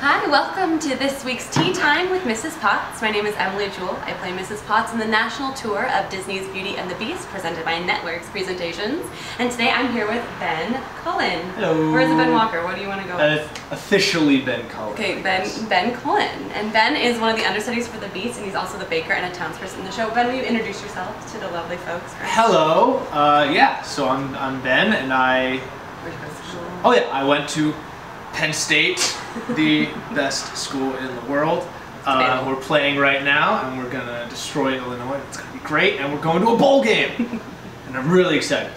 Hi, welcome to this week's Tea Time with Mrs. Potts. My name is Emily Jewell. I play Mrs. Potts in the national tour of Disney's Beauty and the Beast, presented by Networks Presentations. And today I'm here with Ben Cullen. Hello. Where's Ben Walker? What do you want to go with? Officially Ben Cullen. Okay, Ben Cullen. And Ben is one of the understudies for the Beast, and he's also the baker and a townsperson in the show. Ben, will you introduce yourself to the lovely folks? Hello. Yeah. So I'm Ben, and I went to Penn State, the best school in the world. We're playing right now, and we're gonna destroy Illinois. It's gonna be great, and we're going to a bowl game, and I'm really excited.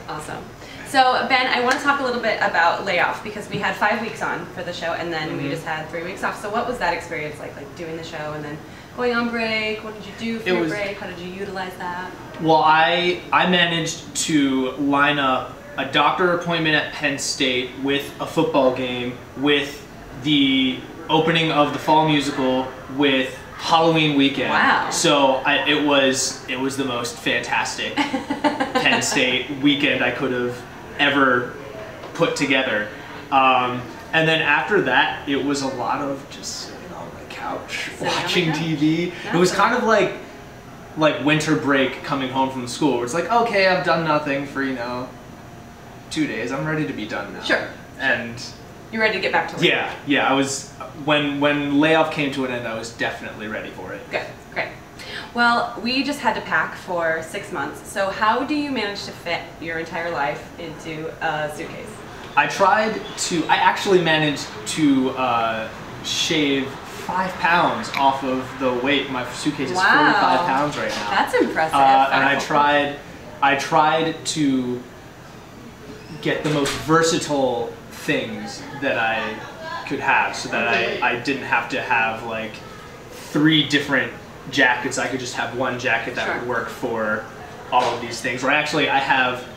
Awesome. So Ben, I want to talk a little bit about layoff, because we had 5 weeks on for the show, and then we just had 3 weeks off. So what was that experience like doing the show and then going on break? What did you do for your break? How did you utilize that? Well, I managed to line up a doctor appointment at Penn State with a football game, with the opening of the fall musical, with Halloween weekend. Wow. So it was the most fantastic Penn State weekend I could have ever put together. And then after that, it was a lot of just sitting on the couch watching TV. It was kind of like winter break coming home from school, where it's like, okay, I've done nothing for 2 days. I'm ready to be done now. Sure. And you're ready to get back to work. Yeah. I was when layoff came to an end, I was definitely ready for it. Good, great. Well, we just had to pack for 6 months. So how do you manage to fit your entire life into a suitcase? I actually managed to shave 5 pounds off of the weight. My suitcase is 45 pounds right now. That's impressive. And I tried to get the most versatile things that I could have, so that I didn't have to have like 3 different jackets. I could just have one jacket that would work for all of these things. Or actually, I have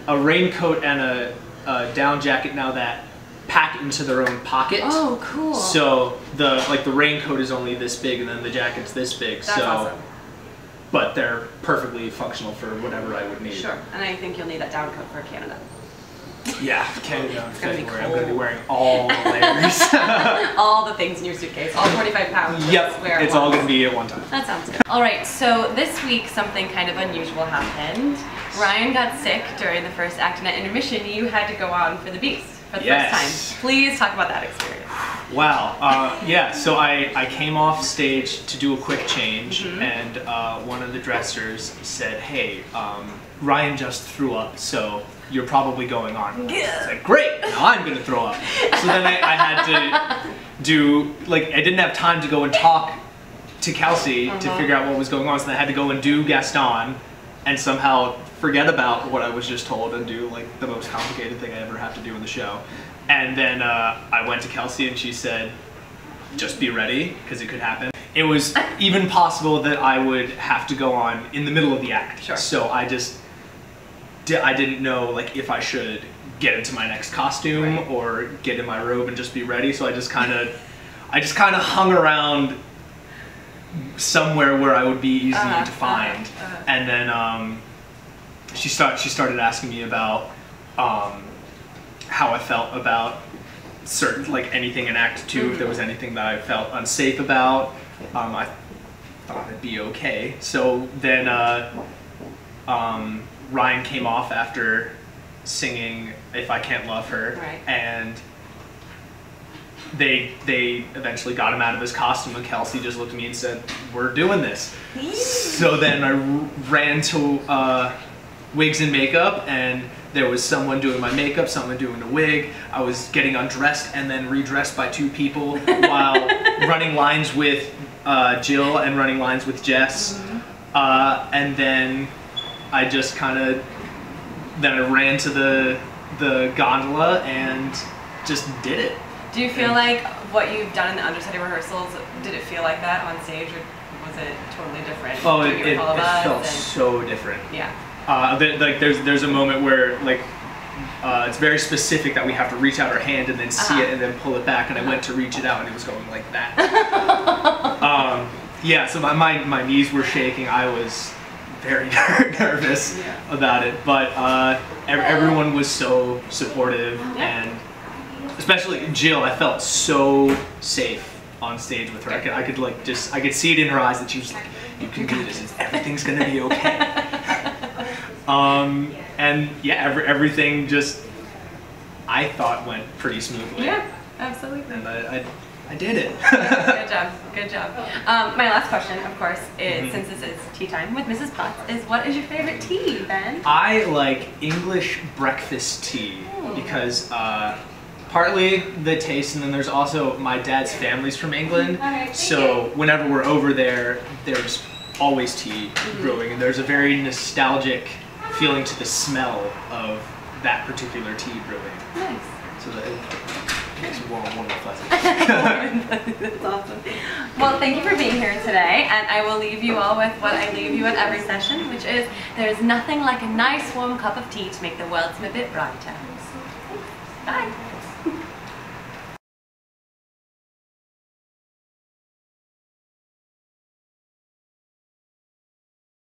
a raincoat and a down jacket now that pack into their own pocket. Oh, cool. So the raincoat is only this big, and then the jacket's this big. That's awesome. But they're perfectly functional for whatever I would need. Sure, and I think you'll need that down coat for Canada. Yeah, Canada in February. I'm going to be wearing all the layers. All the things in your suitcase, all 45 pounds. Yep, it's all going to be at one time. That sounds good. All right, so this week something kind of unusual happened. Ryan got sick during the first act, and at intermission you had to go on for the Beast for the first time. Please talk about that experience. Wow, yeah, so I came off stage to do a quick change, and one of the dressers said, hey, Ryan just threw up, so you're probably going on. I said, great, now I'm gonna throw up. So then I had to do, I didn't have time to go and talk to Kelsey to figure out what was going on, so then I had to go and do Gaston and somehow forget about what I was just told and do the most complicated thing I ever have to do in the show. And then I went to Kelsey, and she said, just be ready, because it could happen. It was even possible that I would have to go on in the middle of the act. Sure. So I didn't know if I should get into my next costume or get in my robe and just be ready. So I just kind of hung around somewhere where I would be easy to find. And then she started asking me about how I felt about certain anything in Act 2, if there was anything that I felt unsafe about. I thought it'd be okay. So then Ryan came off after singing If I Can't Love Her, and they eventually got him out of his costume, and Kelsey just looked at me and said, we're doing this. So then I ran to wigs and makeup, and there was someone doing my makeup, someone doing the wig. I was getting undressed and then redressed by 2 people while running lines with Jill and running lines with Jess. And then I just I ran to the gondola and just did it. Do you feel like what you've done in the understudy rehearsals, did it feel like that on stage, or was it totally different? Oh, it felt so different. Yeah. There's a moment where it's very specific that we have to reach out our hand and then see it and then pull it back, and I went to reach it out and it was going like that. Yeah, so my knees were shaking. I was very nervous about it, but everyone was so supportive, and especially Jill, I felt so safe on stage with her. I could like I could see it in her eyes that she was like, you can do this, everything's gonna be okay. And yeah, everything just, I thought went pretty smoothly. Yeah, absolutely. And I did it. Good job, good job. My last question, of course, is, since this is tea time with Mrs. Potts, is what is your favorite tea, Ben? I like English breakfast tea because partly the taste, and then there's also my dad's family's from England, so whenever we're over there, there's always tea brewing, and there's a very nostalgic feeling to the smell of that particular tea brewing. Nice. So that it makes it warm and fuzzy. That's awesome. Well, thank you for being here today, and I will leave you all with what I leave you at every session, which is, there's nothing like a nice warm cup of tea to make the world seem a bit brighter.